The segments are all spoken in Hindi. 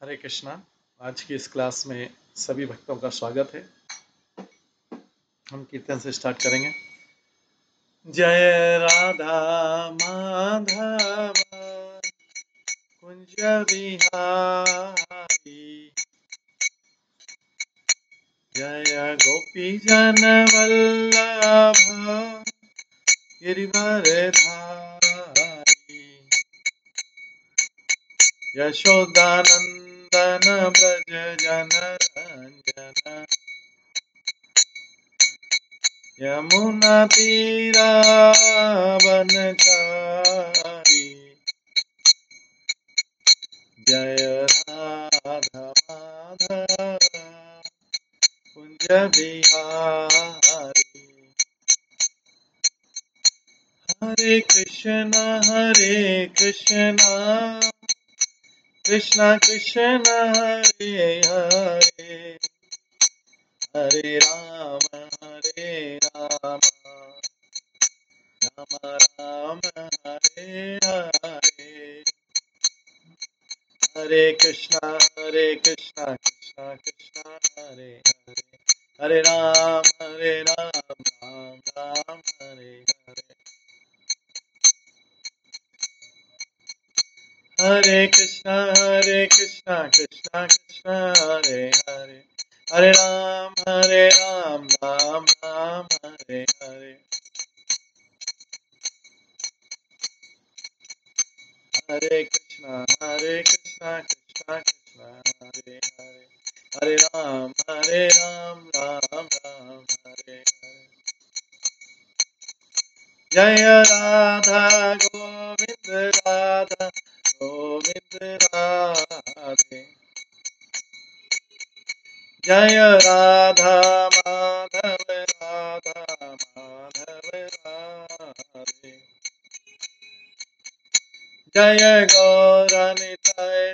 हरे कृष्णा। आज की इस क्लास में सभी भक्तों का स्वागत है। हम कीर्तन से स्टार्ट करेंगे। जय राधा माधव कुंज बिहारी, जय गोपी जन वल्लभ गिरिवरधारी, यशोदानंदन ब्रज जन रंजन, यमुना तीरा वनचारी, जय राधा माधव कुंज बिहारी। हरे कृष्णा कृष्णा कृष्णा हरे हरे, हरे राम राम राम हरे हरे, हरे कृष्णा कृष्णा कृष्णा हरे हरे, हरे राम राम राम हरे हरे, हरे कृष्णा कृष्णा कृष्णा हरे हरे, हरे राम राम राम हरे हरे, हरे कृष्णा कृष्णा कृष्णा हरे हरे, हरे राम राम हरे हरे। जय राधा गोविंद राधे, जय राधा माधव राधे, जय गौरनिताय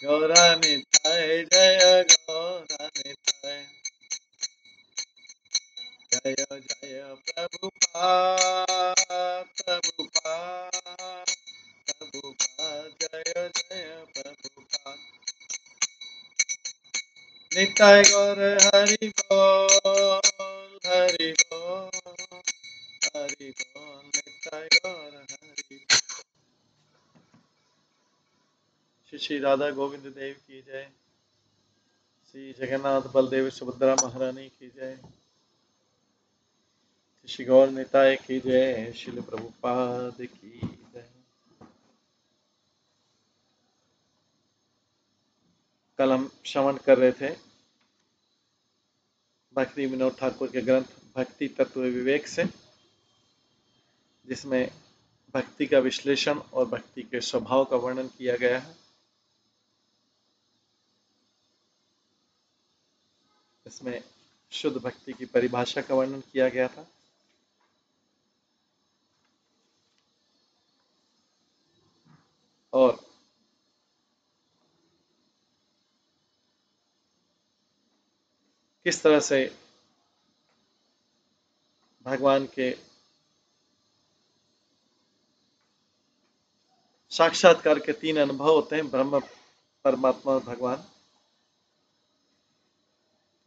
गौरनिताय जय गौरनिताय, जय जय प्रभुपाद जय जय प्रभुपाद, निताय गौर हरि बोल निताय गौर हरि। श्री राधा गोविंद देव की जय, श्री जगन्नाथ बलदेव सुभद्रा महारानी की जय, श्री गौर निताय की जय, श्रील प्रभुपाद की जय। कल हम श्रवण कर रहे थे भक्ति विनोद ठाकुर के ग्रंथ भक्ति तत्व विवेक से, जिसमें भक्ति का विश्लेषण और भक्ति के स्वभाव का वर्णन किया गया है। इसमें शुद्ध भक्ति की परिभाषा का वर्णन किया गया था और किस तरह से भगवान के साक्षात्कार के तीन अनुभव होते हैं, ब्रह्म, परमात्मा और भगवान।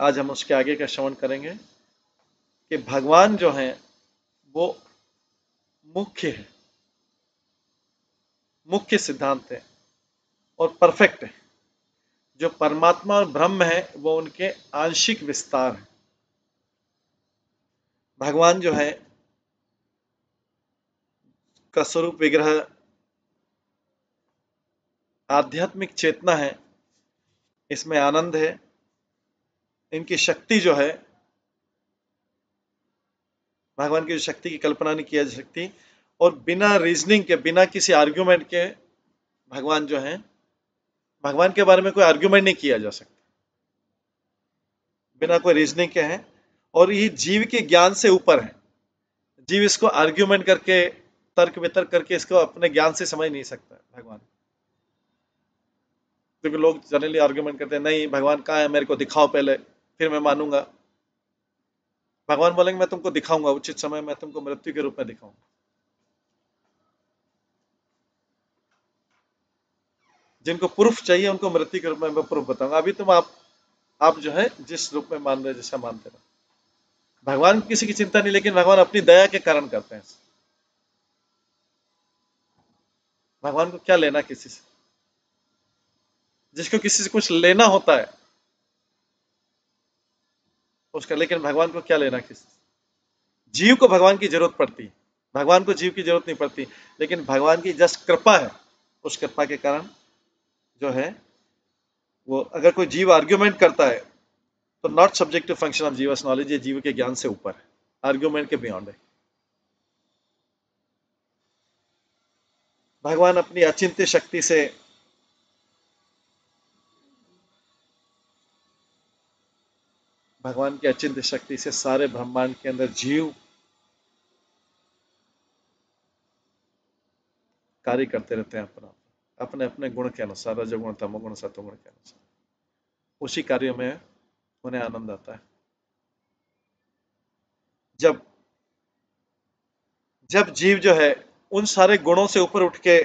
आज हम उसके आगे का श्रवण करेंगे कि भगवान जो है वो मुख्य है, मुख्य सिद्धांत है और परफेक्ट है। जो परमात्मा और ब्रह्म है वो उनके आंशिक विस्तार है। भगवान जो है का स्वरूप विग्रह आध्यात्मिक चेतना है, इसमें आनंद है। इनकी शक्ति जो है, भगवान की जो शक्ति की कल्पना नहीं किया जा सकती, और बिना रीजनिंग के, बिना किसी आर्ग्यूमेंट के भगवान जो है, भगवान के बारे में कोई आर्ग्यूमेंट नहीं किया जा सकता बिना कोई रीजनिंग के है। और ये जीव के ज्ञान से ऊपर है। जीव इसको आर्ग्यूमेंट करके, तर्क वितर्क करके इसको अपने ज्ञान से समझ नहीं सकता भगवान। क्योंकि लोग जनरली आर्ग्यूमेंट करते हैं, नहीं भगवान कहाँ है, मेरे को दिखाओ पहले, फिर मैं मानूंगा। भगवान बोलेंगे मैं तुमको दिखाऊंगा, उचित समय मैं तुमको मृत्यु के रूप में दिखाऊंगा। जिनको प्रूफ चाहिए उनको मृत्यु के रूप में मैं प्रूफ बताऊंगा। अभी तुम आप जो है जिस रूप में मान रहे हो, जैसा मानते रहो। भगवान की किसी की चिंता नहीं, लेकिन भगवान अपनी दया के कारण करते हैं। भगवान को क्या लेना किसी से? जिसको किसी से कुछ लेना होता है उसका, लेकिन भगवान को क्या लेना किसी से? जीव को भगवान की जरूरत पड़ती है, भगवान को जीव की जरूरत नहीं पड़ती। लेकिन भगवान की जस्ट कृपा है, उस कृपा के कारण जो है वो, अगर कोई जीव आर्ग्यूमेंट करता है तो not subject to function of जीवस नॉलेज, ये जीव के ज्ञान से ऊपर है, आर्ग्यूमेंट के बियॉन्ड है। भगवान अपनी अचिंत्य शक्ति से, भगवान की अचिंत्य शक्ति से सारे ब्रह्मांड के अंदर जीव कार्य करते रहते हैं, अपना अपने अपने गुण के अनुसार, रजोगुण तमोगुण सतोगुण के अनुसार। उसी कार्य में उन्हें आनंद आता है। जब जब जीव जो है उन सारे गुणों से ऊपर उठ के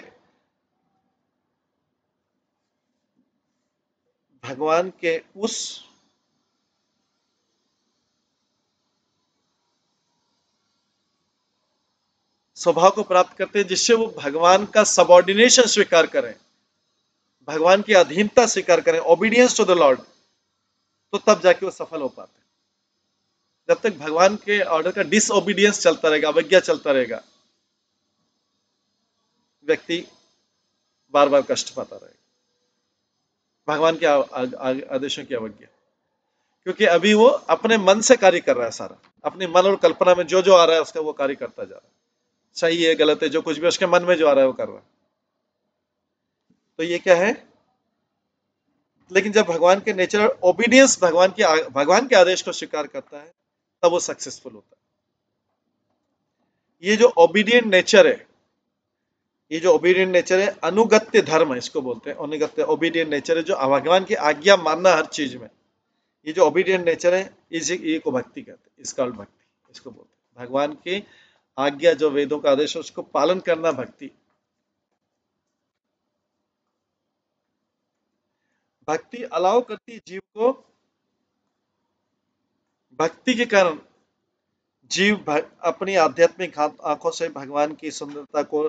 भगवान के उस स्वभाव को प्राप्त करते हैं जिससे वो भगवान का सबऑर्डिनेशन स्वीकार करें, भगवान की अधीनता स्वीकार करें, ओबीडियंस टू द लॉर्ड, तो तब जाके वो सफल हो पाते हैं। जब तक भगवान के ऑर्डर का डिसओबीडियंस चलता रहेगा, अवज्ञा चलता रहेगा, व्यक्ति बार बार कष्ट पाता रहेगा, भगवान के आदेशों की अवज्ञा। क्योंकि अभी वो अपने मन से कार्य कर रहा है, सारा अपने मन और कल्पना में जो जो आ रहा है उसका वो कार्य करता जा रहा है। सही है गलत है, जो कुछ भी उसके मन में जो आ रहा है वो कर रहा है। तो ये क्या है? लेकिन जब भगवान के नेचर ओबीडियंस, भगवान के आदेश को स्वीकार करता है, तब वो सक्सेसफुल होता है। ये जो ओबीडियंट नेचर है, ये जो ओबीडियंट नेचर है, अनुगत्य धर्म है इसको बोलते हैं। अनुगत्य ओबीडियंट नेचर है, जो भगवान की आज्ञा मानना हर चीज में। ये जो ओबीडियंट नेचर है, ये को भक्ति कहते हैं, इसका भक्ति इसको बोलते हैं। भगवान की आज्ञा, जो वेदों का आदेश है, उसको पालन करना भक्ति। भक्ति अलाउ करती है जीव को, भक्ति के कारण जीव अपनी आध्यात्मिक आंखों से भगवान की सुंदरता को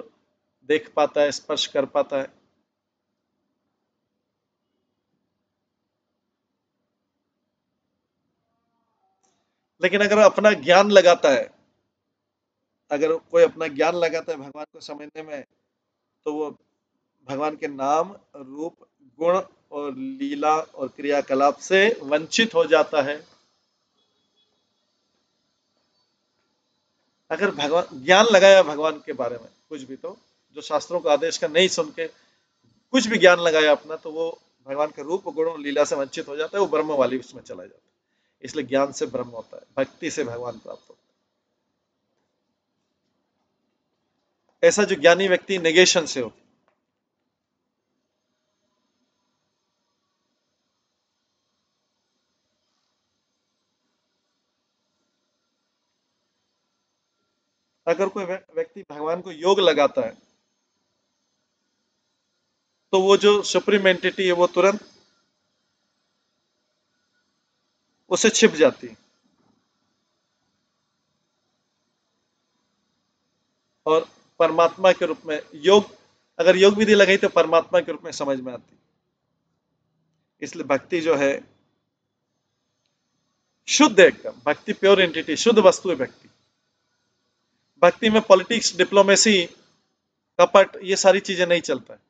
देख पाता है, स्पर्श कर पाता है। लेकिन अगर अपना ज्ञान लगाता है, अगर कोई अपना ज्ञान लगाता है भगवान को समझने में, तो वो भगवान के नाम, रूप, गुण और लीला और क्रियाकलाप से वंचित हो जाता है। अगर भगवान ज्ञान लगाया भगवान के बारे में कुछ भी, तो जो शास्त्रों का आदेश का नहीं सुन के कुछ भी ज्ञान लगाया अपना, तो वो भगवान के रूप, गुण और लीला से वंचित हो जाता है, वो ब्रह्म वाली उसमें चला जाता है। इसलिए ज्ञान से ब्रह्म होता है, भक्ति से भगवान प्राप्त होता है। ऐसा जो ज्ञानी व्यक्ति नेगेशन से होता है। अगर कोई व्यक्ति भगवान को योग लगाता है, तो वो जो सुप्रीम एंटिटी है वो तुरंत उसे छिप जाती है, और परमात्मा के रूप में योग, अगर योग विधि लगाई तो परमात्मा के रूप में समझ में आती है। इसलिए भक्ति जो है शुद्ध, एकदम भक्ति प्योर एंटिटी, शुद्ध वस्तु है भक्ति। भक्ति में पॉलिटिक्स, डिप्लोमेसी, कपट, ये सारी चीजें नहीं चलता है।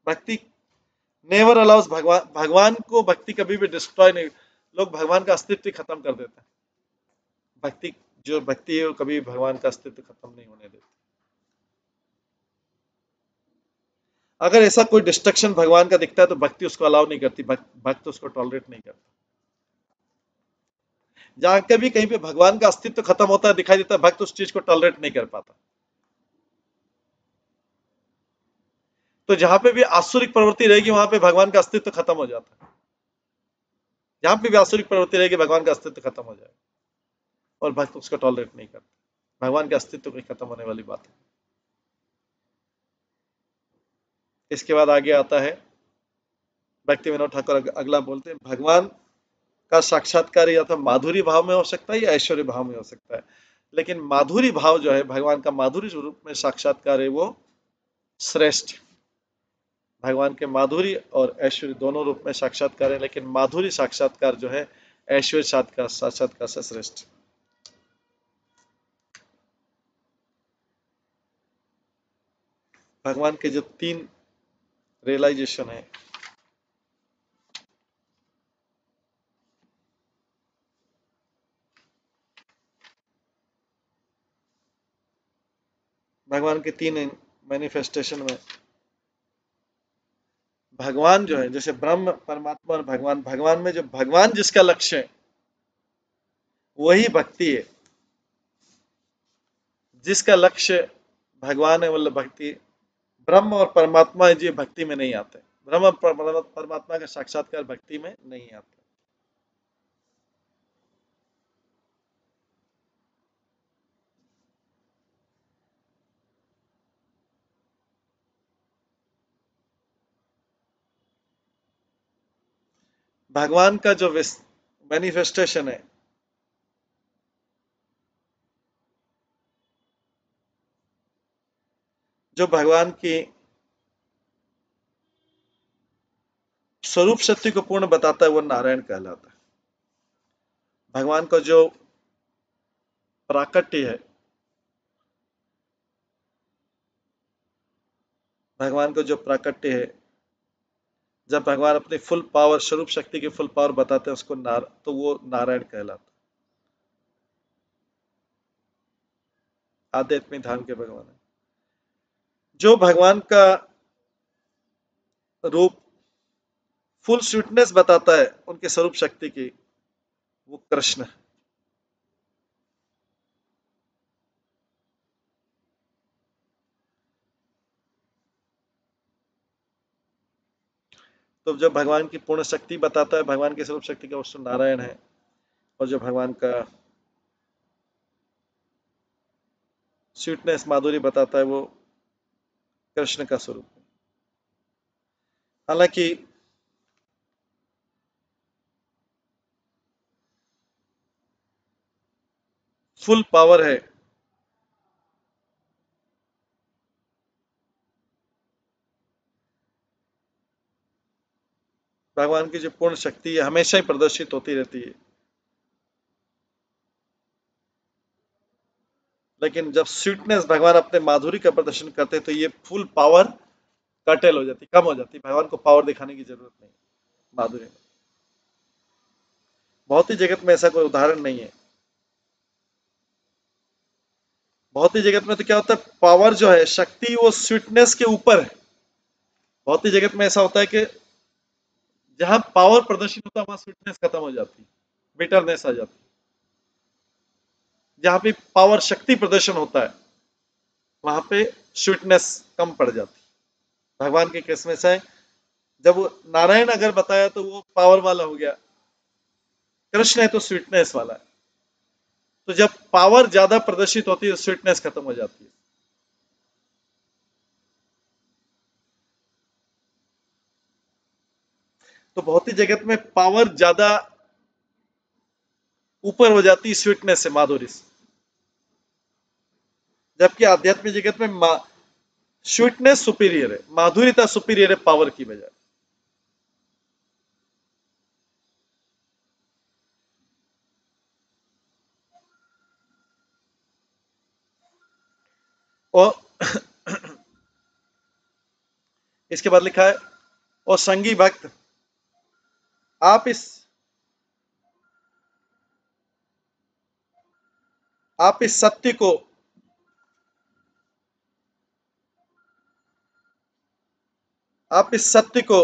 भक्ति नेवर अलाउज, भगवान को भक्ति कभी भी डिस्ट्रॉय नहीं, लोग भगवान का अस्तित्व खत्म कर देते हैं। भक्ति, जो भक्ति है वो कभी भगवान का अस्तित्व खत्म नहीं होने देती। अगर ऐसा कोई डिस्ट्रक्शन भगवान का दिखता है तो भक्ति उसको अलाउ नहीं करती, भक्त उसको टॉलरेट नहीं करता। जहां कभी कहीं पे भगवान का अस्तित्व खत्म होता है, दिखाई देता है, भक्त उस चीज को टॉलरेट नहीं कर पाता। तो जहां पे भी आसुरिक प्रवृत्ति रहेगी वहां पे भगवान का अस्तित्व खत्म हो जाता है। जहां पे भी आसुरिक प्रवृत्ति रहेगी भगवान का अस्तित्व खत्म हो जाएगा, और भक्त उसको टॉलरेट नहीं करता। भगवान के अस्तित्व की खत्म होने वाली बात है। इसके बाद आगे आता है भक्ति विनोद ठाकुर अगला बोलते हैं, भगवान का साक्षात्कार या तो माधुरी भाव में हो सकता है या ऐश्वर्य भाव में हो सकता है, लेकिन माधुरी भाव जो है भगवान का माधुरी रूप में साक्षात्कार है वो श्रेष्ठ। भगवान के माधुरी और ऐश्वर्य दोनों रूप में साक्षात्कार है, लेकिन माधुरी साक्षात्कार जो है ऐश्वर्य साक्षात्कार से श्रेष्ठ। भगवान के जो 3 रियलाइजेशन है, भगवान के 3 मैनिफेस्टेशन में भगवान जो है, जैसे ब्रह्म परमात्मा और भगवान, भगवान में जो भगवान जिसका लक्ष्य है वही भक्ति है। जिसका लक्ष्य भगवान है मतलब भक्ति, ब्रह्म और परमात्मा है जी भक्ति में नहीं आते। ब्रह्म परमात्मा का साक्षात्कार भक्ति में नहीं आता। भगवान का जो मैनिफेस्टेशन है, जो भगवान की स्वरूप शक्ति को पूर्ण बताता है वो नारायण कहलाता है। भगवान का जो प्राकट्य है, भगवान का जो प्राकट्य है, जब भगवान अपनी फुल पावर स्वरूप शक्ति की फुल पावर बताते हैं उसको तो वो नारायण कहलाता है। आध्यात्मिक धाम के भगवान है। जो भगवान का रूप फुल स्वीटनेस बताता है उनके स्वरूप शक्ति की, वो कृष्ण है। तो जो भगवान की पूर्ण शक्ति बताता है, भगवान की स्वरूप शक्ति का, वो नारायण है। और जो भगवान का स्वीटनेस माधुरी बताता है वो कृष्ण का स्वरूप है। हालांकि फुल पावर है, भगवान की जो पूर्ण शक्ति है हमेशा ही प्रदर्शित होती रहती है, लेकिन जब स्वीटनेस भगवान अपने माधुरी का प्रदर्शन करते हैं तो ये फुल पावर कटेल हो जाती, कम हो जाती। भगवान को पावर दिखाने की जरूरत नहीं माधुरी में। भौतिक जगत में ऐसा कोई उदाहरण नहीं है। भौतिक जगत में तो क्या होता है, पावर जो है शक्ति वो स्वीटनेस के ऊपर है। भौतिक जगत में ऐसा होता है कि जहां पावर प्रदर्शित होता है वहां स्वीटनेस खत्म हो जाती है, बिटरनेस आ जाती है। जहां पे पावर शक्ति प्रदर्शन होता है वहां पे स्वीटनेस कम पड़ जाती है। भगवान के केस में ऐसा है, जब वो नारायण अगर बताया तो वो पावर वाला हो गया, कृष्ण है तो स्वीटनेस वाला है। तो जब पावर ज्यादा प्रदर्शित होती है स्वीटनेस खत्म हो जाती है। तो भौतिक जगत में पावर ज्यादा ऊपर हो जाती है स्वीटनेस से, माधुरी से, जबकि आध्यात्मिक जगत में स्वीटनेस सुपीरियर है, माधुर्यता सुपीरियर है पावर की बजाय। और इसके बाद लिखा है, और संगी भक्त आप इस आप इस सत्य को आप इस सत्य को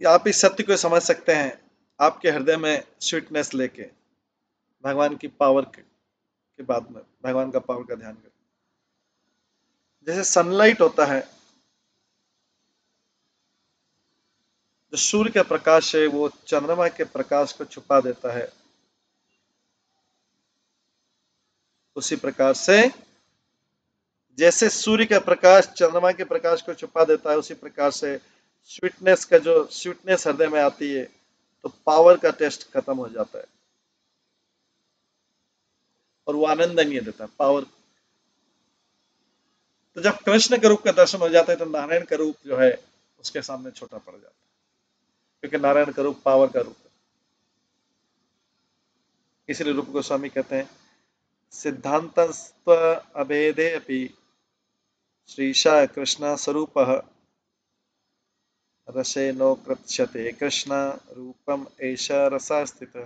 आप इस सत्य को समझ सकते हैं आपके हृदय में स्वीटनेस लेके भगवान की पावर के बाद में भगवान का पावर का ध्यान करें। जैसे सनलाइट होता है, जो सूर्य का प्रकाश है वो चंद्रमा के प्रकाश को छुपा देता है, उसी प्रकार से जैसे सूर्य का प्रकाश चंद्रमा के प्रकाश को छुपा देता है, उसी प्रकार से स्वीटनेस हृदय में आती है तो पावर का टेस्ट खत्म हो जाता है और वो आनंद नहीं देता पावर। तो जब कृष्ण के रूप का दर्शन हो जाता है तो नारायण का रूप जो है उसके सामने छोटा पड़ जाता है, क्योंकि नारायण का रूप पावर का रूप है। इसलिए रूप गोस्वामी कहते हैं सिद्धांतस्त्व अभेदे अपि श्रीशा कृष्ण स्वरूप रसे नो कृत्यते कृष्ण रूपम ऐशा रसा स्थित।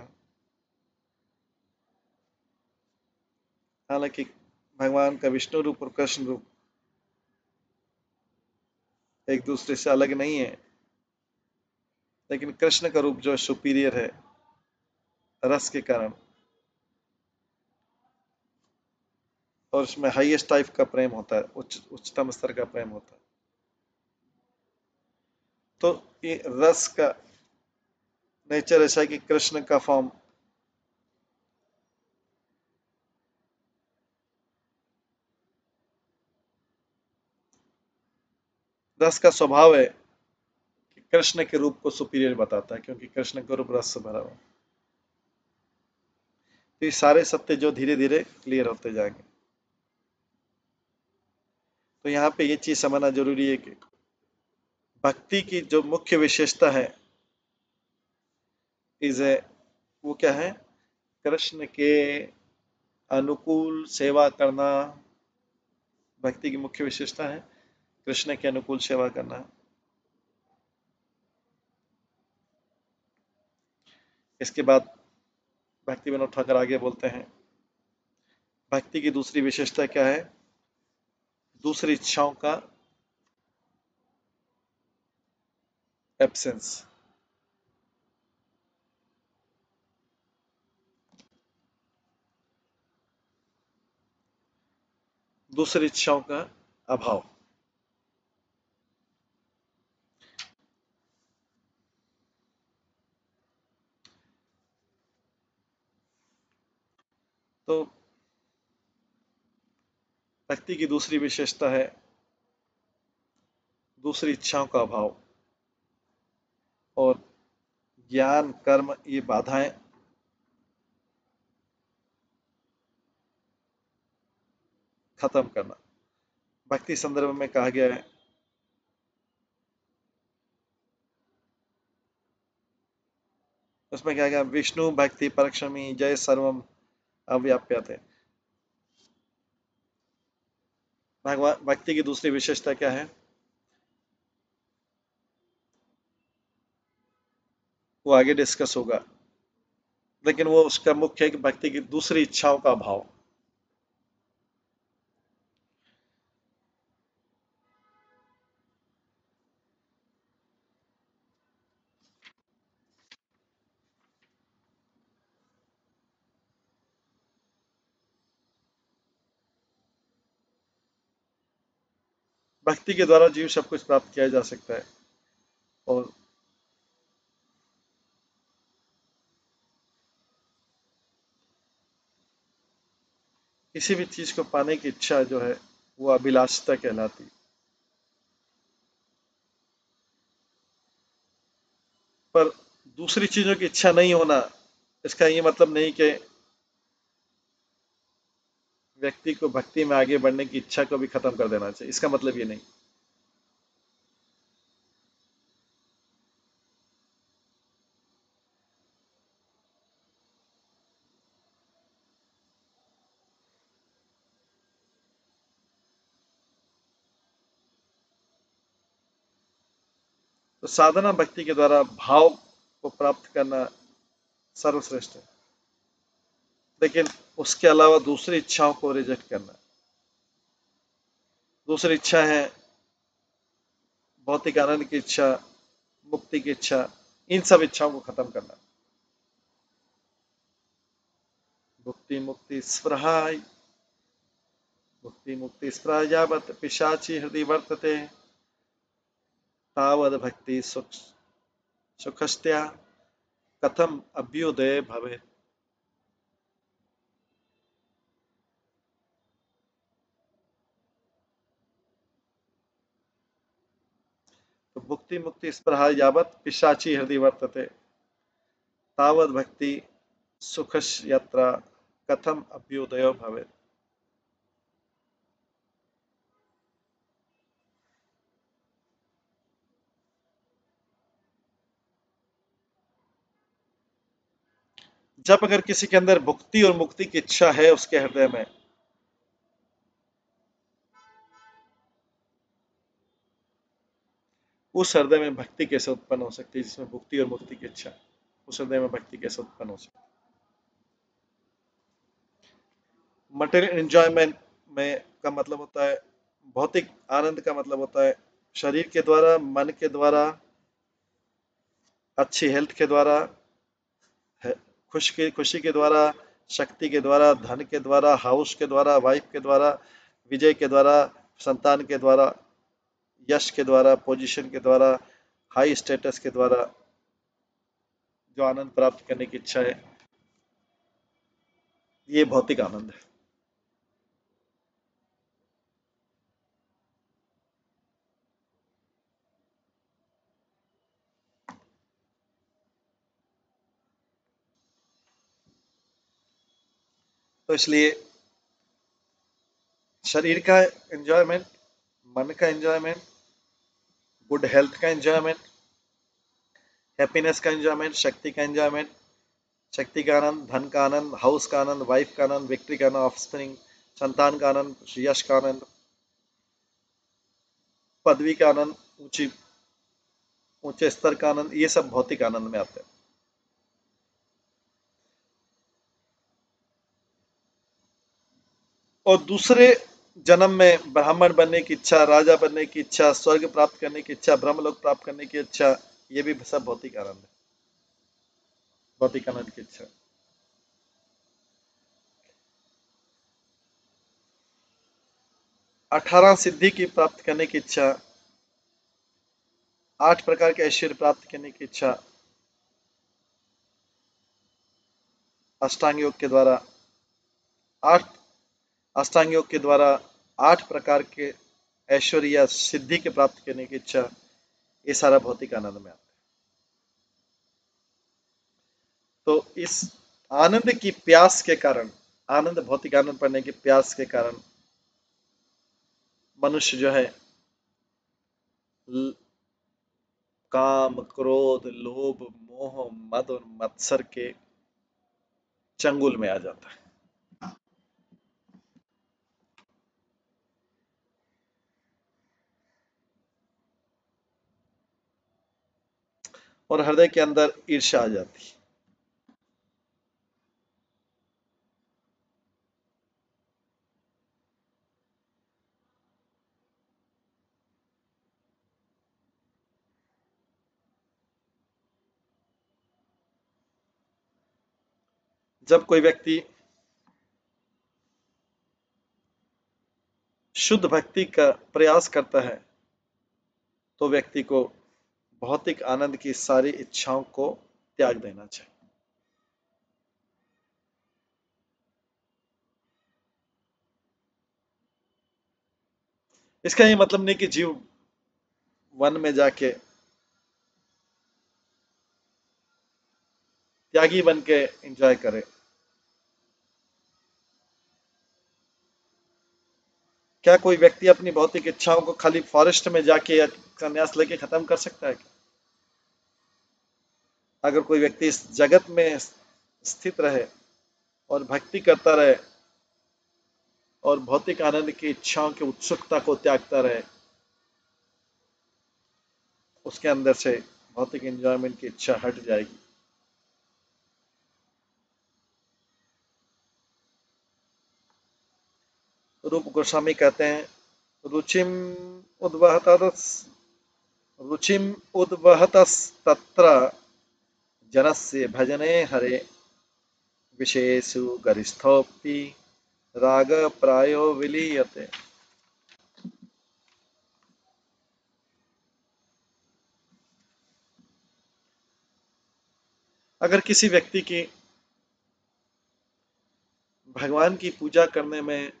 हालांकि भगवान का विष्णु रूप और कृष्ण रूप एक दूसरे से अलग नहीं है, लेकिन कृष्ण का रूप जो सुपीरियर है रस के कारण, और उसमें हाईएस्ट टाइप का प्रेम होता है, उच्चतम स्तर का प्रेम होता है। तो ये रस का नेचर ऐसा है कि कृष्ण का फॉर्म रस का स्वभाव है कि कृष्ण के रूप को सुपीरियर बताता है, क्योंकि कृष्ण का रूप रस से भरा हुआ है। तो ये सारे सत्य जो धीरे धीरे क्लियर होते जाएंगे। तो यहाँ पे ये चीज समझना जरूरी है कि भक्ति की जो मुख्य विशेषता है इज वो क्या है, कृष्ण के अनुकूल सेवा करना। भक्ति की मुख्य विशेषता है कृष्ण के अनुकूल सेवा करना। इसके बाद भक्ति विनोद ठाकुर आगे बोलते हैं भक्ति की दूसरी विशेषता क्या है, दूसरी इच्छाओं का एब्सेंस। दूसरी इच्छाओं का अभाव। तो भक्ति की दूसरी विशेषता है दूसरी इच्छाओं का अभाव, और ज्ञान कर्म ये बाधाएं खत्म करना। भक्ति संदर्भ में कहा गया है उसमें क्या गया, विष्णु भक्ति परक्षमी जय सर्वम अव्याप्यते। भगवान भक्ति की दूसरी विशेषता क्या है, वो आगे डिस्कस होगा, लेकिन वो उसका मुख्य है कि भक्ति की दूसरी इच्छाओं का अभाव। भक्ति के द्वारा जीव सब कुछ प्राप्त किया जा सकता है, और किसी भी चीज को पाने की इच्छा जो है वो अभिलाषता कहलाती है। पर दूसरी चीजों की इच्छा नहीं होना इसका ये मतलब नहीं कि व्यक्ति को भक्ति में आगे बढ़ने की इच्छा को भी खत्म कर देना चाहिए, इसका मतलब ये नहीं। तो साधना भक्ति के द्वारा भाव को प्राप्त करना सर्वश्रेष्ठ है, लेकिन उसके अलावा दूसरी इच्छाओं को रिजेक्ट करना। दूसरी इच्छा है भौतिक आनंद की इच्छा, मुक्ति की इच्छा, इन सब इच्छाओं को खत्म करना। भुक्ति मुक्ति स्पृहा भुक्ति मुक्ति स्पृहा यावत् पिशाची हृदय वर्तते तावद् भक्ति सुखस्त्या कथम अभ्युदय भवेत्। तो भुक्ति मुक्ति स्पृहा यावत् पिशाची हृदय वर्तते तावद् भक्ति सुखस्य यत्र कथम अभ्युदय भवेत्। जब अगर किसी के अंदर भुक्ति और मुक्ति की इच्छा है उसके हृदय में, उस हृदय में भक्ति कैसे उत्पन्न हो सकती है जिसमें भुक्ति और मुक्ति की इच्छा, उस हृदय में भक्ति कैसे उत्पन्न हो सकती है। मटेरियल एंजॉयमेंट में का मतलब होता है, भौतिक आनंद का मतलब होता है शरीर के द्वारा, मन के द्वारा, अच्छी हेल्थ के द्वारा, खुशी के द्वारा, शक्ति के द्वारा, धन के द्वारा, हाउस के द्वारा, वाइफ के द्वारा, विजय के द्वारा, संतान के द्वारा, यश के द्वारा, पोजीशन के द्वारा, हाई स्टेटस के द्वारा जो आनंद प्राप्त करने की इच्छा है, ये भौतिक आनंद है। तो इसलिए शरीर का एंजॉयमेंट, मन का एंजॉयमेंट, गुड हेल्थ का एंजॉयमेंट, हैप्पीनेस का एंजॉयमेंट, शक्ति का एंजॉयमेंट, शक्ति का आनंद, धन का आनंद, हाउस का आनंद, वाइफ का आनंद, विक्ट्री का आनंद, ऑफस्प्रिंग, संतान का आनंद, यश का आनंद, पदवी का आनंद, ऊंचे स्तर का आनंद, ये सब भौतिक आनंद में आते हैं। और दूसरे जन्म में ब्राह्मण बनने की इच्छा, राजा बनने की इच्छा, स्वर्ग प्राप्त करने की इच्छा, ब्रह्मलोक प्राप्त करने की इच्छा, ये भी सब भौतिक आनंद है, भौतिक आनंद की इच्छा। 18 सिद्धि की प्राप्त करने की इच्छा, 8 प्रकार के ऐश्वर्य प्राप्त करने की इच्छा, अष्टांग योग के द्वारा 8 अष्टांग योग के द्वारा 8 प्रकार के ऐश्वर्य या सिद्धि के प्राप्त करने की इच्छा, ये सारा भौतिक आनंद में आता है। तो इस आनंद की प्यास के कारण, आनंद भौतिक आनंद पढ़ने की प्यास के कारण मनुष्य जो है काम, क्रोध, लोभ, मोह, मद और मत्सर के चंगुल में आ जाता है। और हृदय के अंदर ईर्ष्या आ जाती है। जब कोई व्यक्ति शुद्ध भक्ति का प्रयास करता है तो व्यक्ति को भौतिक आनंद की सारी इच्छाओं को त्याग देना चाहिए। इसका ये मतलब नहीं कि जीव वन में जाके त्यागी बन के एंजॉय करे। क्या कोई व्यक्ति अपनी भौतिक इच्छाओं को खाली फॉरेस्ट में जाके या संन्यास लेके खत्म कर सकता है? अगर कोई व्यक्ति इस जगत में स्थित रहे और भक्ति करता रहे और भौतिक आनंद की इच्छाओं की उत्सुकता को त्यागता रहे, उसके अंदर से भौतिक एंजॉयमेंट की इच्छा हट जाएगी। रूप गोस्वामी कहते हैं, रुचिम उद्वहतस रुचिम उद्वहतस्तत्र जनस्य भजने हरे विषयेषु गरिष्ठोऽपि राग प्रायो विलीयते। अगर किसी व्यक्ति की भगवान की पूजा करने में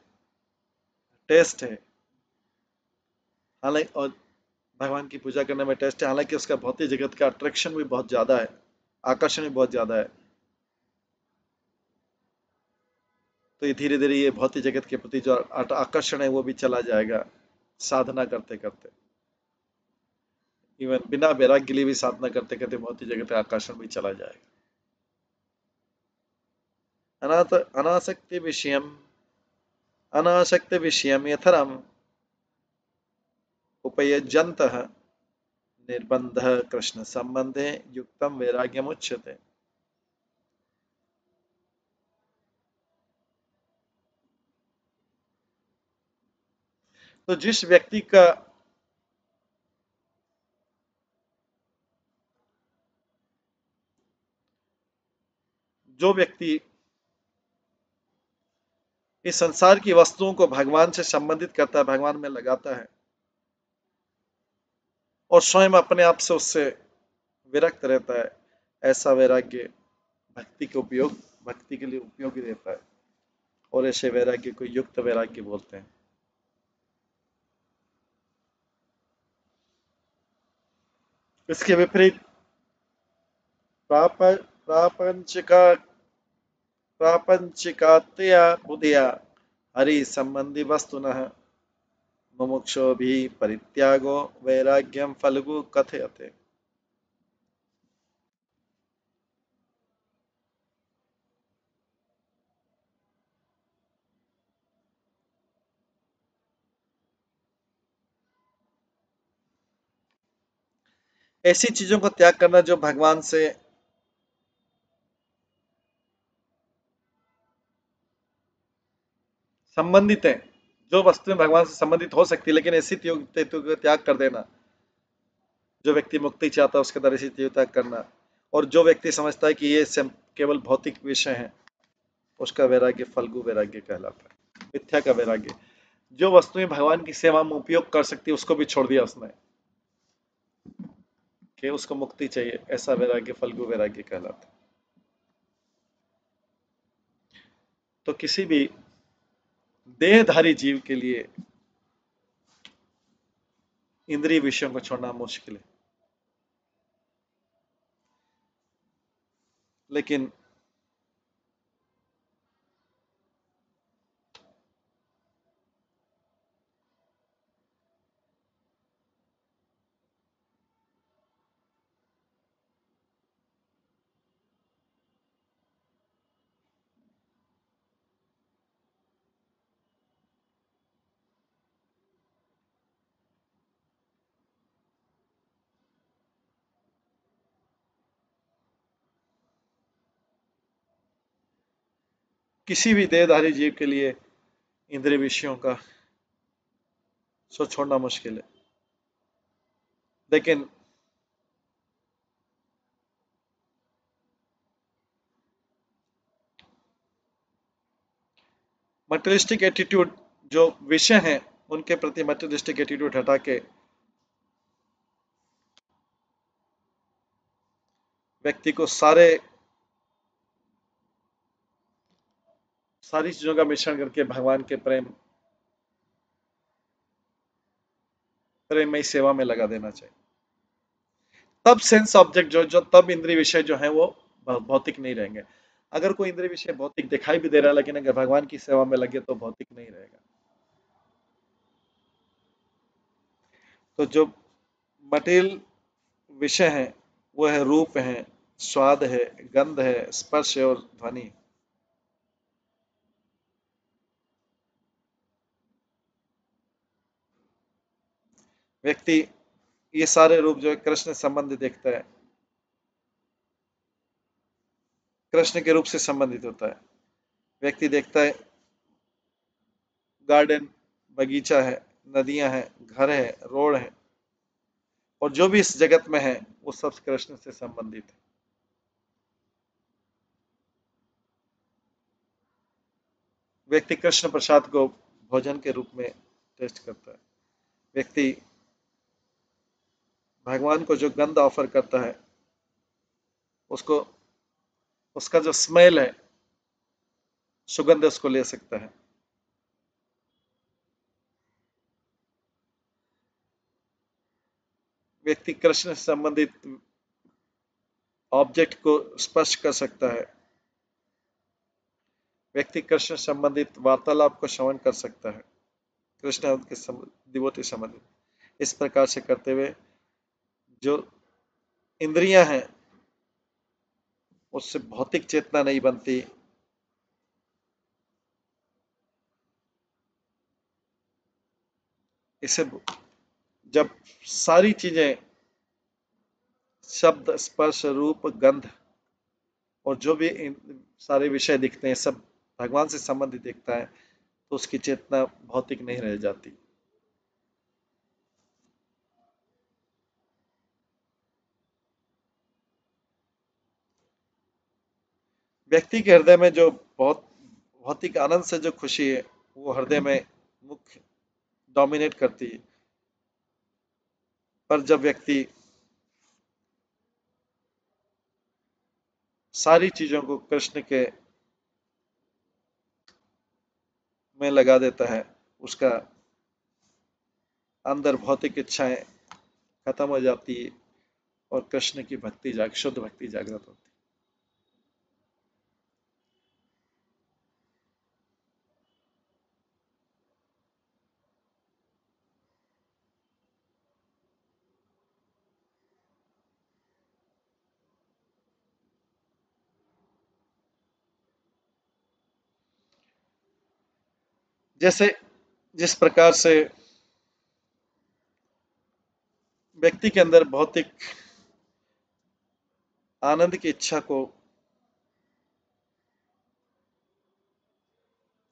टेस्ट है, हालांकि और भगवान की पूजा करने में टेस्ट है, हालांकि उसका भौतिक जगत का अट्रैक्शन भी बहुत ज्यादा है, आकर्षण भी बहुत ज्यादा है, तो ये धीरे धीरे ये भौतिक जगत के प्रति जो आकर्षण है वो भी चला जाएगा साधना करते करते। इवन बिना वैराग्य के लिए भी साधना करते करते भौतिक जगत का आकर्षण भी चला जाएगा। अनासक्ति विषयम अनासक्ति विषयम यथरम उपयजन्तः निर्बंध कृष्ण संबंधे युक्तम वैराग्यम उच्यते। तो जिस व्यक्ति का जो व्यक्ति इस संसार की वस्तुओं को भगवान से संबंधित करता है, भगवान में लगाता है और स्वयं अपने आप से उससे विरक्त रहता है, ऐसा वैराग्य भक्ति के लिए उपयोगी रहता है, और ऐसे वैराग्य को युक्त वैराग्य बोलते हैं। इसके विपरीत प्रापंचिका प्रापंचिकात्या बुधिया हरि संबंधी वस्तुनः मुमुक्षो भी परित्यागो वैराग्यम फलगु कथयते। ऐसी चीजों को त्याग करना जो भगवान से संबंधित है, जो वस्तुएं भगवान से संबंधित हो सकती है, लेकिन ऐसी चीजों का त्याग कर देना। जो व्यक्ति मुक्ति चाहता है उसके द्वारा ऐसी चीजों का त्याग करना, और जो व्यक्ति समझता है कि ये केवल भौतिक विषय है, उसका वैराग्य फल्गु वैराग्य कहलाता है, मिथ्या का वैराग्य। जो वस्तुएं भगवान की सेवा में उपयोग कर सकती है उसको भी छोड़ दिया उसने, कि उसको मुक्ति चाहिए, ऐसा वैराग्य फल्गु वैराग्य कहलाता है। तो किसी भी देहधारी जीव के लिए इंद्रिय विषयों को छोड़ना मुश्किल है, लेकिन किसी भी देहधारी जीव के लिए इंद्रिय विषयों का सो छोड़ना मुश्किल है। लेकिन मटेरियलिस्टिक एटीट्यूड, जो विषय हैं उनके प्रति मटेरियलिस्टिक एटीट्यूड हटा के व्यक्ति को सारी चीजों का मिश्रण करके भगवान के प्रेममय सेवा में लगा देना चाहिए। तब सेंस ऑब्जेक्ट जो तब इंद्रिय विषय जो है वो भौतिक नहीं रहेंगे। अगर कोई इंद्रिय विषय भौतिक दिखाई भी दे रहा है, लेकिन अगर भगवान की सेवा में लगे तो भौतिक नहीं रहेगा। तो जो मटेरियल विषय है वो है रूप है, स्वाद है, गंध है, स्पर्श है और ध्वनि। व्यक्ति ये सारे रूप जो है कृष्ण संबंध देखता है, कृष्ण के रूप से संबंधित होता है। व्यक्ति देखता है गार्डन, बगीचा है, नदियां हैं, घर है, रोड है, और जो भी इस जगत में है वो सब कृष्ण से संबंधित है। व्यक्ति कृष्ण प्रसाद को भोजन के रूप में टेस्ट करता है। व्यक्ति भगवान को जो गंध ऑफर करता है उसको, उसका जो स्मेल है, सुगंध उसको ले सकता है। व्यक्ति कृष्ण से संबंधित ऑब्जेक्ट को स्पर्श कर सकता है। व्यक्ति कृष्ण से संबंधित वार्तालाप को श्रवण कर सकता है, कृष्ण के डिवोटी संबंधित। इस प्रकार से करते हुए जो इंद्रियां हैं उससे भौतिक चेतना नहीं बनती, इसे जब सारी चीजें, शब्द स्पर्श रूप गंध और जो भी सारे विषय दिखते हैं सब भगवान से संबंधित दिखता है, तो उसकी चेतना भौतिक नहीं रह जाती। व्यक्ति के हृदय में जो बहुत भौतिक आनंद से जो खुशी है वो हृदय में मुख्य डोमिनेट करती है। पर जब व्यक्ति सारी चीजों को कृष्ण के में लगा देता है, उसका अंदर भौतिक इच्छाएं खत्म हो जाती है और कृष्ण की भक्ति शुद्ध भक्ति जागृत होती है। जैसे जिस प्रकार से व्यक्ति के अंदर भौतिक आनंद की इच्छा को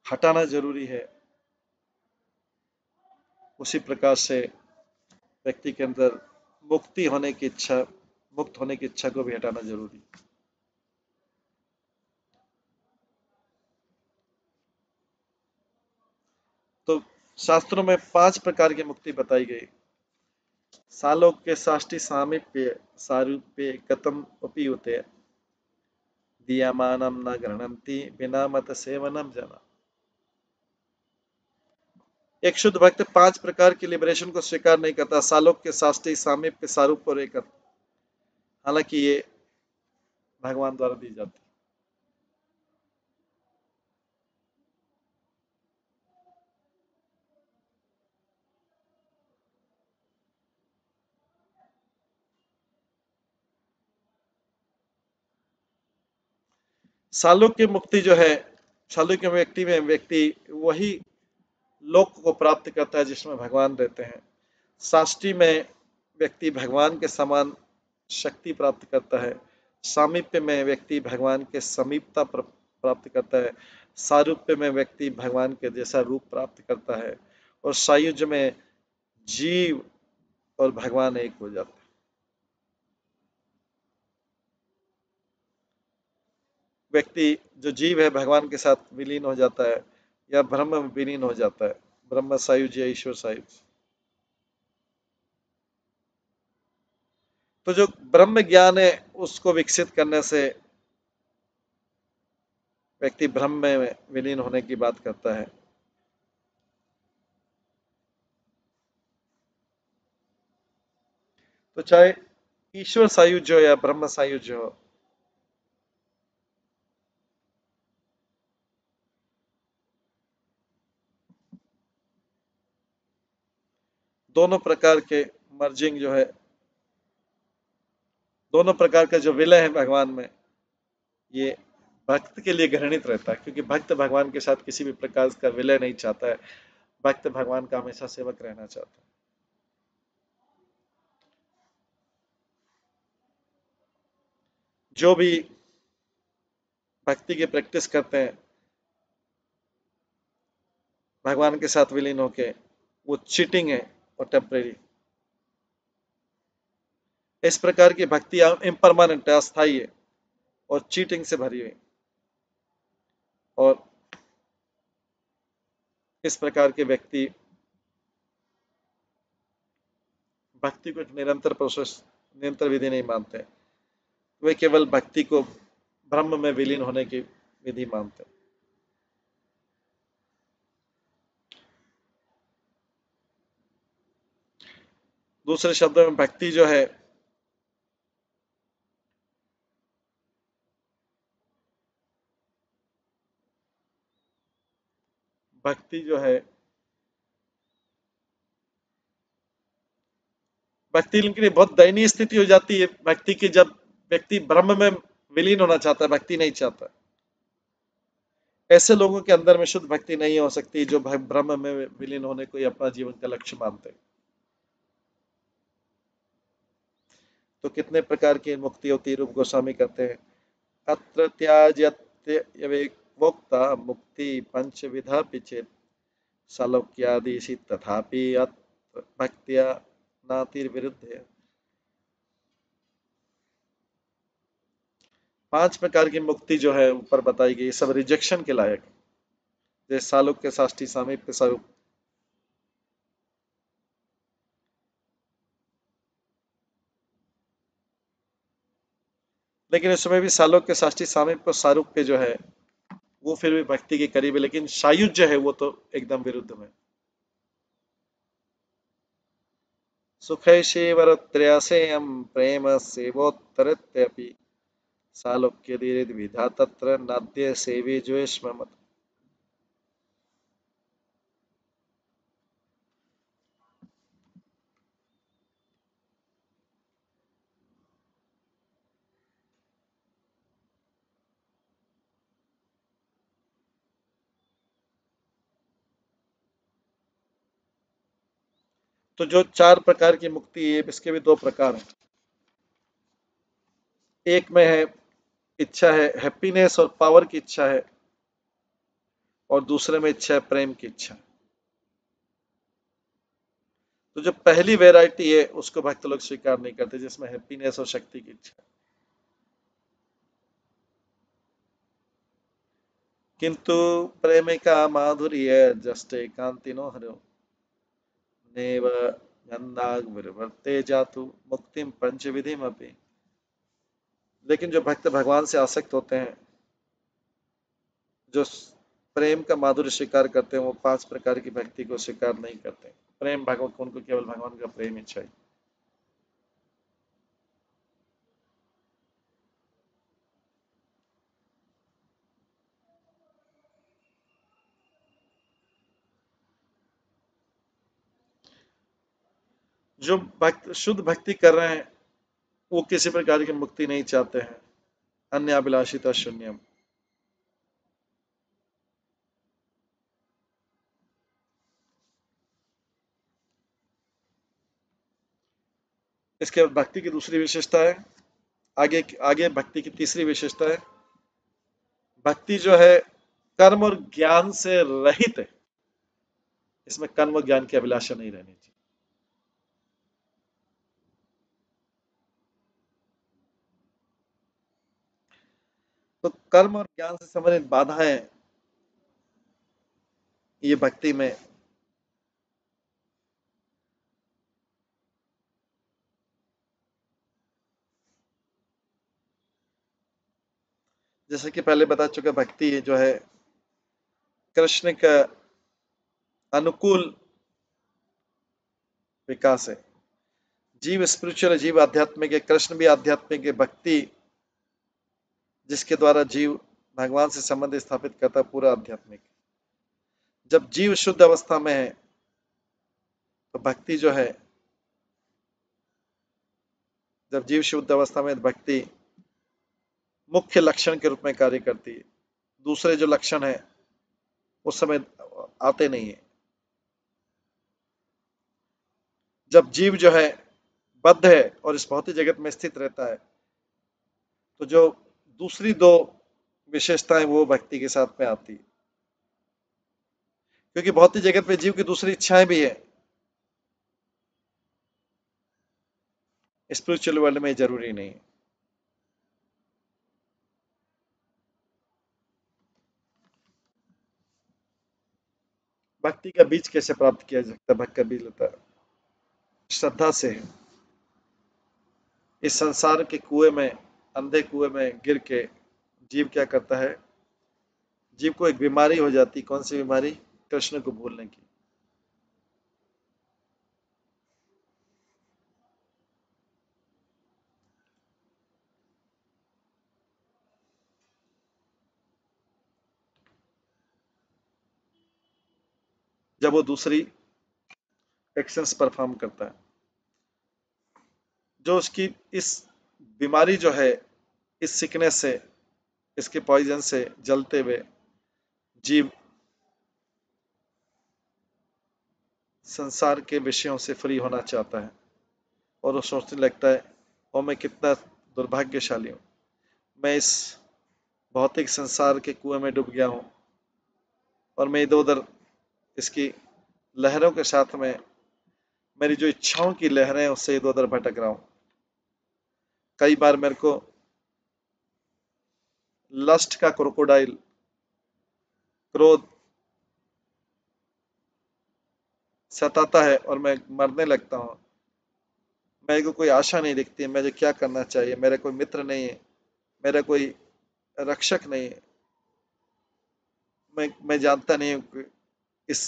हटाना जरूरी है, उसी प्रकार से व्यक्ति के अंदर मुक्ति होने की इच्छा, मुक्त होने की इच्छा को भी हटाना जरूरी है। तो शास्त्रों में 5 प्रकार की मुक्ति बताई गई। सालोक्य साष्टि सामीप्य सारूप्य कथम अपि होते दीयमानम न गृह्णन्ति बिना मत सेवनम जना। एक शुद्ध भक्त 5 प्रकार की लिबरेशन को स्वीकार नहीं करता, सालोक्य साष्टि सामीप्य सारूप और एक, हालांकि ये भगवान द्वारा दी जाती है। सालोक्य मुक्ति जो है, सालोक्य व्यक्ति में व्यक्ति वही लोक को प्राप्त करता है जिसमें भगवान रहते हैं। साष्टी में व्यक्ति भगवान के समान शक्ति प्राप्त करता है। सामीप्य में व्यक्ति भगवान के समीपता प्राप्त करता है। सारूप्य में व्यक्ति भगवान के जैसा रूप प्राप्त करता है। और सायुज्य में जीव और भगवान एक हो जाते हैं। व्यक्ति जो जीव है भगवान के साथ विलीन हो जाता है या ब्रह्म में विलीन हो जाता है, ब्रह्म सायुज्य या ईश्वर सायुज्य। तो जो ब्रह्म ज्ञान है उसको विकसित करने से व्यक्ति ब्रह्म में विलीन होने की बात करता है। तो चाहे ईश्वर सायुज्य हो या ब्रह्म सायुज्य हो, दोनों प्रकार के मर्जिंग जो है, दोनों प्रकार का जो विलय है भगवान में, ये भक्त के लिए घृणित रहता है, क्योंकि भक्त भगवान के साथ किसी भी प्रकार का विलय नहीं चाहता है। भक्त भगवान का हमेशा सेवक रहना चाहता है। जो भी भक्ति की प्रैक्टिस करते हैं भगवान के साथ विलीन होके, वो चीटिंग है और टेम्परेरी। इस प्रकार की भक्ति इम्परमानेंट है, अस्थायी है और चीटिंग से भरी हुई। और इस प्रकार के व्यक्ति भक्ति को एक निरंतर प्रोसेस, निरंतर विधि नहीं मानते। वे केवल भक्ति को ब्रह्म में विलीन होने की विधि मानते हैं। दूसरे शब्दों में भक्ति जो है भक्ति जो है भक्ति के लिए बहुत दयनीय स्थिति हो जाती है भक्ति की, जब व्यक्ति ब्रह्म में विलीन होना चाहता है, भक्ति नहीं चाहता। ऐसे लोगों के अंदर में शुद्ध भक्ति नहीं हो सकती जो ब्रह्म में विलीन होने को ही अपना जीवन का लक्ष्य मानते हैं। तो कितने प्रकार की मुक्ति होती है, रूप गोस्वामी कहते हैं, अत्र त्याज्यत्यवेक्वोक्ता मुक्ति पंचविधा पिचेत सालोक्यादिशि तथापि अत्र भक्त्या नातिर्विरुद्धे। 5 प्रकार की मुक्ति जो है ऊपर बताई गई, सब रिजेक्शन के लायक है, जैसे सालोक्य, साष्टी, सामीप्य, स्वरूप। लेकिन इसमें भी सालोक्य, साष्टी, सामीप्य, सारूप्य जो है वो फिर भी भक्ति के करीब है, लेकिन सायुज्य है वो तो एकदम विरुद्ध में। सुखैषेवरत्रयासेयं प्रेम सेवोत्तरत्यपि सालोक्यदीर्घविधा तत्र नाद्य सेवे द्वेष्म मत। तो जो 4 प्रकार की मुक्ति है, इसके भी 2 प्रकार हैं। एक में है इच्छा है हैप्पीनेस और पावर की इच्छा है, और दूसरे में इच्छा है प्रेम की इच्छा। तो जो पहली वैरायटी है उसको भक्त लोग स्वीकार नहीं करते, जिसमें हैप्पीनेस और शक्ति की इच्छा। किंतु प्रेमिका माधुर्य जस्टे कांतिनो हरो नेव गंधाग विवर्ते जातु मुक्तिम पंचविधिम अपि। लेकिन जो भक्त भगवान से आसक्त होते हैं, जो प्रेम का माधुर्य स्वीकार करते हैं, वो 5 प्रकार की भक्ति को स्वीकार नहीं करते। प्रेम भगवान, उनको केवल भगवान का प्रेम ही चाहिए। जो भक्त शुद्ध भक्ति कर रहे हैं वो किसी प्रकार की मुक्ति नहीं चाहते हैं। अन्य अभिलाषिता शून्यम। इसके बाद भक्ति की दूसरी विशेषता है, आगे आगे भक्ति की तीसरी विशेषता है, भक्ति जो है कर्म और ज्ञान से रहित है। इसमें कर्म और ज्ञान की अभिलाषा नहीं रहनी चाहिए। तो कर्म और ज्ञान से संबंधित बाधाएं ये भक्ति में, जैसे कि पहले बता चुका, भक्ति जो है कृष्ण का अनुकूल विकास है। जीव स्पिरिचुअल, जीव आध्यात्मिक है, कृष्ण भी आध्यात्मिक है। भक्ति जिसके द्वारा जीव भगवान से संबंध स्थापित करता है, पूरा आध्यात्मिक। जब जीव शुद्ध अवस्था में है तो भक्ति जो है, जब जीव शुद्ध अवस्था में भक्ति मुख्य लक्षण के रूप में कार्य करती है। दूसरे जो लक्षण है उस समय आते नहीं है। जब जीव जो है बद्ध है और इस भौतिक जगत में स्थित रहता है, तो जो दूसरी 2 विशेषताएं वो भक्ति के साथ में आती है। क्योंकि भौतिक जगत में जीव की दूसरी इच्छाएं भी है, स्पिरिचुअल वर्ल्ड में जरूरी नहीं है। भक्ति का बीज कैसे प्राप्त किया जा सकता है? भक्ति का बीज लेता है श्रद्धा से। इस संसार के कुएं में, अंधे कुएं में गिर के जीव क्या करता है? जीव को एक बीमारी हो जाती। कौन सी बीमारी? कृष्ण को भूलने की। जब वो दूसरी एक्शंस परफॉर्म करता है, जो उसकी इस बीमारी जो है, इस सिकनेस से, इसके पॉइजन से जलते हुए जीव संसार के विषयों से फ्री होना चाहता है, और वो सोचने लगता है, और मैं कितना दुर्भाग्यशाली हूँ, मैं इस भौतिक संसार के कुएं में डूब गया हूँ, और मैं इधर उधर इसकी लहरों के साथ में, मेरी जो इच्छाओं की लहरें हैं उससे इधर उधर भटक रहा हूँ। कई बार मेरे को लस्ट का क्रोकोडाइल, क्रोध सताता है और मैं मरने लगता हूँ। मेरे को कोई आशा नहीं दिखती है, मुझे क्या करना चाहिए, मेरा कोई मित्र नहीं है, मेरा कोई रक्षक नहीं है, मैं जानता नहीं हूँ कि इस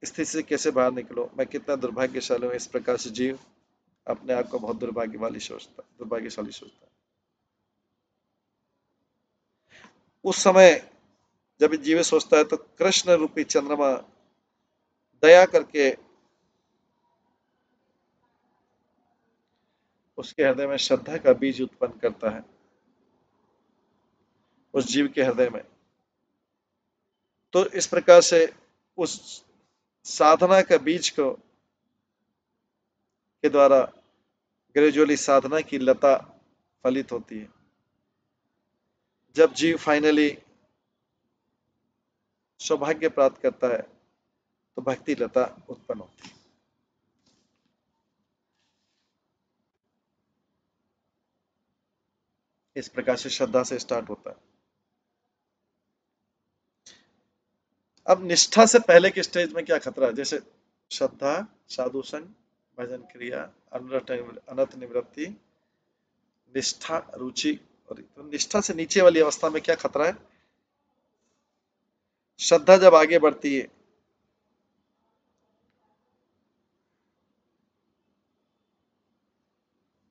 स्थिति से कैसे बाहर निकलो, मैं कितना दुर्भाग्यशाली हूँ। इस प्रकार से जीव अपने आप को बहुत दुर्भाग्यशाली सोचता है। उस समय जब जीव सोचता है तो कृष्ण रूपी चंद्रमा दया करके उसके हृदय में श्रद्धा का बीज उत्पन्न करता है, उस जीव के हृदय में। तो इस प्रकार से उस साधना के बीज को के द्वारा ग्रेजुअली साधना की लता फलित होती है। जब जीव फाइनली सौभाग्य प्राप्त करता है तो भक्ति लता उत्पन्न होती है। इस प्रकार से श्रद्धा से स्टार्ट होता है। अब निष्ठा से पहले के स्टेज में क्या खतरा है? जैसे श्रद्धा, साधु संग, भजन क्रिया, अनर्थ निवृत्ति, निष्ठा, रुचि, और तो निष्ठा से नीचे वाली अवस्था में क्या खतरा है? श्रद्धा जब आगे बढ़ती है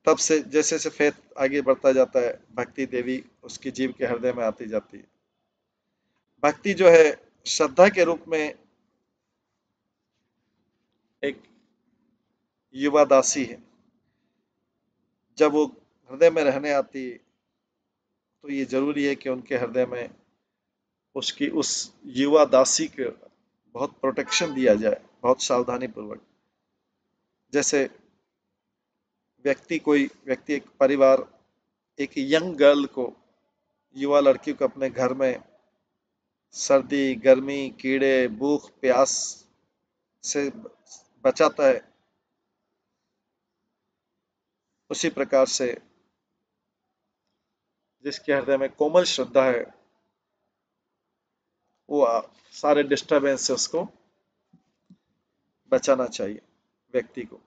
तब से जैसे जैसे फेथ आगे बढ़ता जाता है, भक्ति देवी उसकी जीव के हृदय में आती जाती है। भक्ति जो है श्रद्धा के रूप में एक युवा दासी है। जब वो हृदय में रहने आती है तो ये जरूरी है कि उनके हृदय में उसकी उस युवा दासी को बहुत प्रोटेक्शन दिया जाए, बहुत सावधानी पूर्वक। जैसे कोई व्यक्ति, एक परिवार एक यंग गर्ल को, युवा लड़की को अपने घर में सर्दी, गर्मी, कीड़े, भूख, प्यास से बचाता है, उसी प्रकार से जिसके हृदय में कोमल श्रद्धा है, वो सारे डिस्टरबेंस से उसको बचाना चाहिए व्यक्ति को।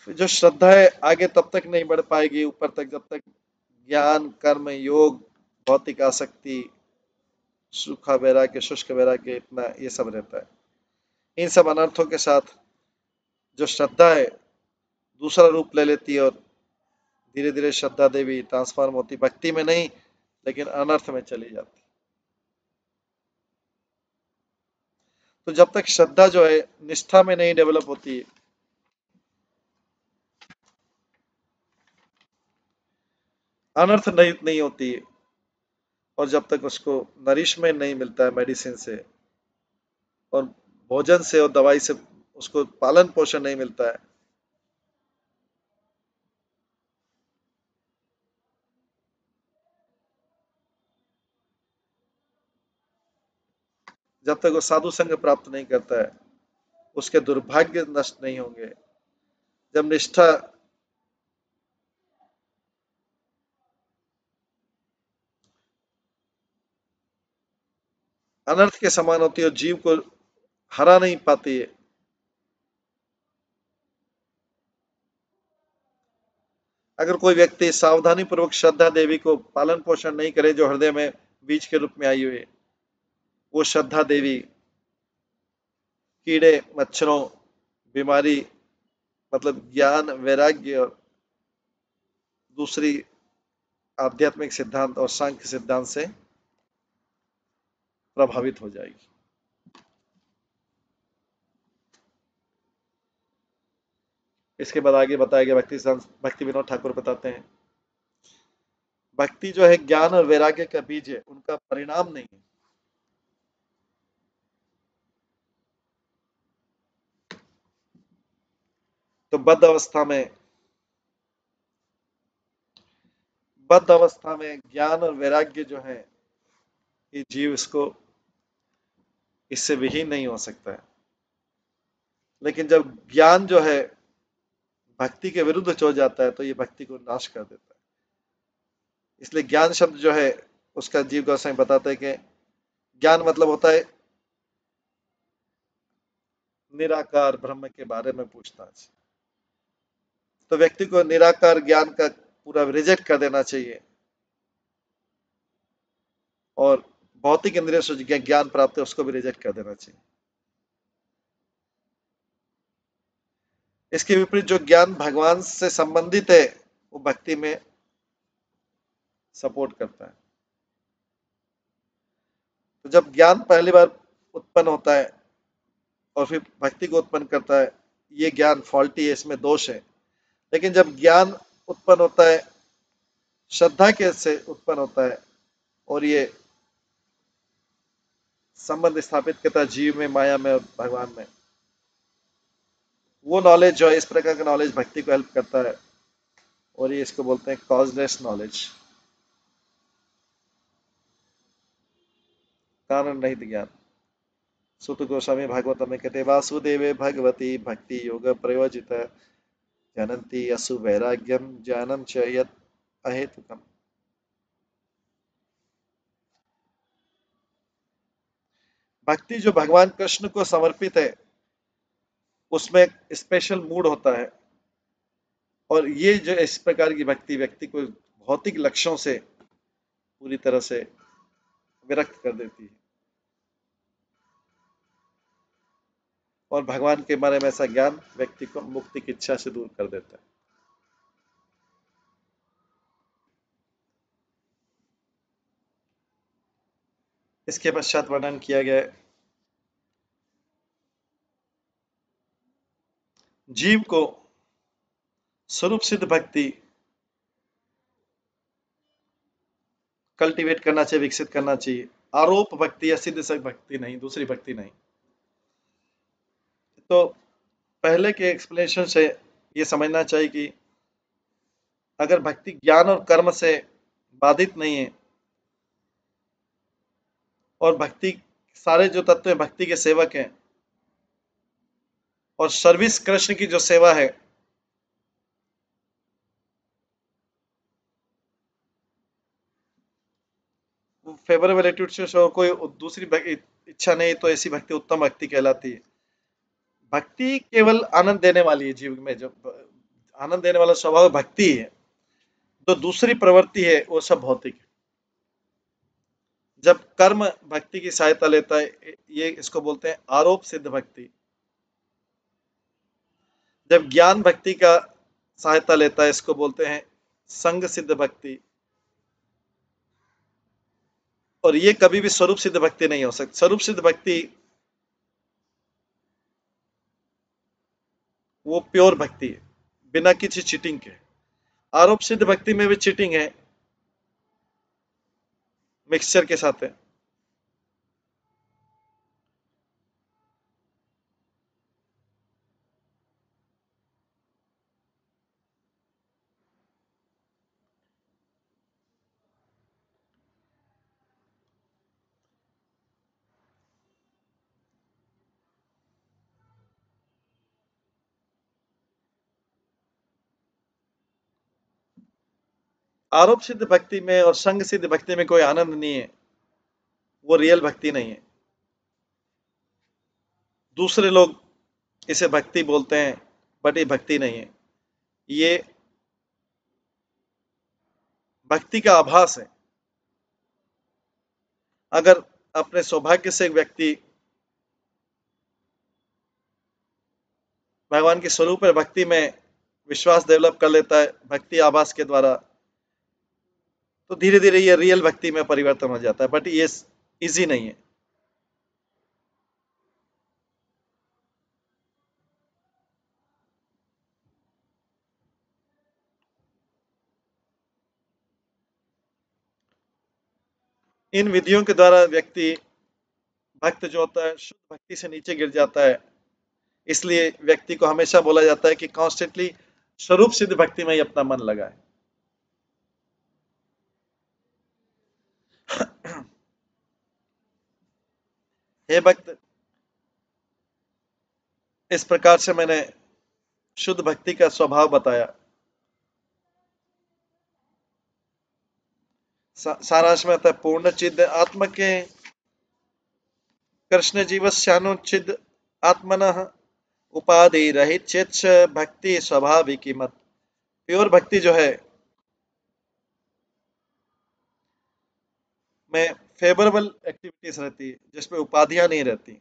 जो श्रद्धा है आगे तब तक नहीं बढ़ पाएगी ऊपर तक जब तक ज्ञान, कर्म, योग, भौतिक आसक्ति, सूखा वैराग्य, शुष्क वैराग्य, इतना ये सब रहता है। इन सब अनर्थों के साथ जो श्रद्धा है दूसरा रूप ले लेती है, और धीरे धीरे श्रद्धा देवी ट्रांसफॉर्म होती, भक्ति में नहीं लेकिन अनर्थ में चली जाती। तो जब तक श्रद्धा जो है निष्ठा में नहीं डेवलप होती, अनर्थ नहीं होती, और जब तक उसको नरिशमेंट नहीं मिलता है मेडिसिन से और भोजन से और दवाई से, उसको पालन पोषण नहीं मिलता है, जब तक वो साधु संग प्राप्त नहीं करता है, उसके दुर्भाग्य नष्ट नहीं होंगे। जब निष्ठा अनर्थ के समान होती है और जीव को हरा नहीं पाती है। अगर कोई व्यक्ति सावधानी पूर्वक श्रद्धा देवी को पालन पोषण नहीं करे जो हृदय में बीज के रूप में आई हुई है, वो श्रद्धा देवी कीड़े मच्छरों बीमारी मतलब ज्ञान वैराग्य और दूसरी आध्यात्मिक सिद्धांत और सांख्य सिद्धांत से प्रभावित हो जाएगी। इसके बाद आगे बताया गया भक्ति विनोद ठाकुर बताते हैं, भक्ति जो है ज्ञान और वैराग्य का बीज है, उनका परिणाम नहीं है। तो बद्ध अवस्था में ज्ञान और वैराग्य जो है, ये जीव इससे विहीन नहीं हो सकता है। लेकिन जब ज्ञान जो है भक्ति के विरुद्ध हो जाता है तो ये भक्ति को नाश कर देता है। इसलिए ज्ञान शब्द जो है उसका जीव गोस्वामी बताते हैं कि ज्ञान मतलब होता है निराकार ब्रह्म के बारे में पूछताछ। तो व्यक्ति को निराकार ज्ञान का पूरा रिजेक्ट कर देना चाहिए और भौतिक इंद्रियों से ज्ञान प्राप्त है उसको भी रिजेक्ट कर देना चाहिए। इसके विपरीत जो ज्ञान भगवान से संबंधित है वो भक्ति में सपोर्ट करता है। तो जब ज्ञान पहली बार उत्पन्न होता है और फिर भक्ति को उत्पन्न करता है, ये ज्ञान फॉल्टी है, इसमें दोष है। लेकिन जब ज्ञान उत्पन्न होता है श्रद्धा के से उत्पन्न होता है और ये संबंध स्थापित करता है जीव में, माया में और भगवान में, वो नॉलेज जो है इस प्रकार का नॉलेज भक्ति को हेल्प करता है और ये इसको बोलते हैं कॉजलेस नॉलेज, कारण रहित ज्ञान। सुत गोस्वामी भागवत में कहते वासुदेवे भगवती भक्ति योग प्रयोजित जानन्ति असु वैराग्यम ज्ञानम च यत् अहेतुकम। भक्ति जो भगवान कृष्ण को समर्पित है उसमें स्पेशल मूड होता है और ये जो इस प्रकार की भक्ति व्यक्ति को भौतिक लक्ष्यों से पूरी तरह से विरक्त कर देती है और भगवान के बारे में ऐसा ज्ञान व्यक्ति को मुक्ति की इच्छा से दूर कर देता है। इसके पश्चात वर्णन किया गया है जीव को स्वरूप सिद्ध भक्ति कल्टीवेट करना चाहिए, विकसित करना चाहिए। आरोप भक्ति या सिद्ध सक भक्ति नहीं, दूसरी भक्ति नहीं। तो पहले के एक्सप्लेनेशन से ये समझना चाहिए कि अगर भक्ति ज्ञान और कर्म से बाधित नहीं है और भक्ति सारे जो तत्व हैं भक्ति के सेवक हैं और सर्विस कृष्ण की जो सेवा है फेवरेबल एटीट्यूड से और कोई दूसरी इच्छा नहीं, तो ऐसी भक्ति उत्तम भक्ति कहलाती है। भक्ति केवल आनंद देने वाली है, जीव में जो आनंद देने वाला स्वभाव भक्ति है। तो दूसरी प्रवृत्ति है वो सब भौतिक है। जब कर्म भक्ति की सहायता लेता है ये इसको बोलते हैं आरोप सिद्ध भक्ति। जब ज्ञान भक्ति का सहायता लेता है इसको बोलते हैं संग सिद्ध भक्ति। और ये कभी भी स्वरूप सिद्ध भक्ति नहीं हो सकती। स्वरूप सिद्ध भक्ति वो प्योर भक्ति है बिना किसी चीटिंग के। आरोप सिद्ध भक्ति में भी चीटिंग है, मिक्सचर के साथ है। आरोप सिद्ध भक्ति में और संग सिद्ध भक्ति में कोई आनंद नहीं है, वो रियल भक्ति नहीं है। दूसरे लोग इसे भक्ति बोलते हैं, बट ये भक्ति नहीं है, ये भक्ति का आभास है। अगर अपने सौभाग्य से एक व्यक्ति भगवान के स्वरूप और भक्ति में विश्वास डेवलप कर लेता है भक्ति आभास के द्वारा, तो धीरे धीरे ये रियल भक्ति में परिवर्तन हो जाता है, बट ये इजी नहीं है। इन विधियों के द्वारा व्यक्ति भक्त जो होता है शुद्ध भक्ति से नीचे गिर जाता है। इसलिए व्यक्ति को हमेशा बोला जाता है कि कॉन्स्टेंटली स्वरूप सिद्ध भक्ति में ही अपना मन लगाए। हे भक्त, इस प्रकार से मैंने शुद्ध भक्ति का स्वभाव बताया। सारांश में आता है पूर्ण चिद आत्म के कृष्ण जीवस्यानुचिद आत्मनः उपाधि रहित चेत भक्ति स्वाभाविक मत। प्योर भक्ति जो है में फेवरेबल एक्टिविटीज रहती है, जिसमें उपाधियां नहीं रहती।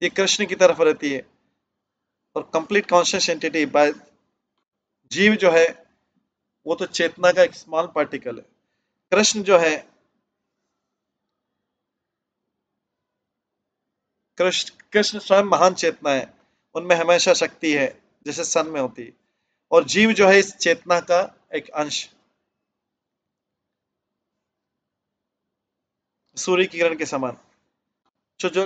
ये कृष्ण की तरफ रहती है। और कंप्लीट कॉन्शियस एंटिटी बाय जीव जो है वो तो चेतना का एक स्मॉल पार्टिकल है। कृष्ण जो है, कृष्ण स्वयं महान चेतना है, उनमें हमेशा शक्ति है जैसे सन में होती है। और जीव जो है इस चेतना का एक अंश, सूर्य की किरण के समान। जो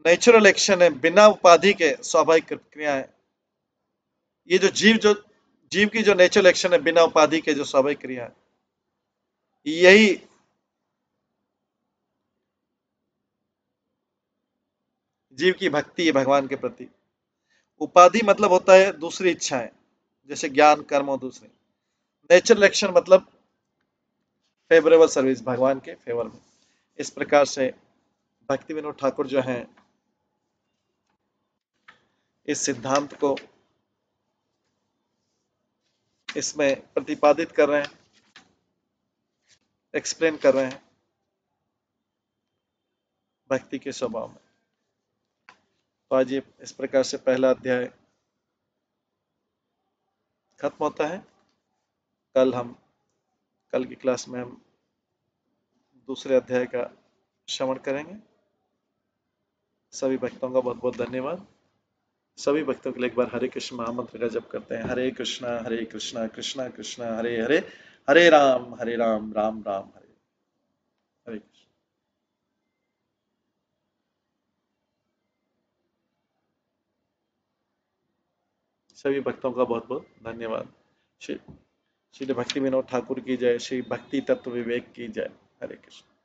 नेचुरल एक्शन है बिना उपाधि के स्वाभाविक क्रिया है। ये जो जीव की जो नेचुरल एक्शन है बिना उपाधि के जो स्वाभाविक क्रिया है, यही जीव की भक्ति है भगवान के प्रति। उपाधि मतलब होता है दूसरी इच्छाएं, जैसे ज्ञान कर्म और दूसरी। नेचुरल एक्शन मतलब फेवरेबल सर्विस, भगवान के फेवर में। इस प्रकार से भक्ति विनोद ठाकुर जो हैं इस सिद्धांत को इसमें प्रतिपादित कर रहे हैं, एक्सप्लेन कर रहे हैं भक्ति के स्वभाव में। तो आज ये इस प्रकार से पहला अध्याय खत्म होता है। कल की क्लास में हम दूसरे अध्याय का श्रवण करेंगे। सभी भक्तों का बहुत बहुत धन्यवाद। सभी भक्तों के लिए एक बार हरे कृष्ण महामंत्र का जप करते हैं। हरे कृष्णा कृष्णा कृष्णा हरे हरे, हरे राम राम राम हरे हरे कृष्ण। सभी भक्तों का बहुत बहुत धन्यवाद। श्री भक्ति विनोद ठाकुर की जय। श्री भक्ति तत्व विवेक की जय। हरे कृष्ण।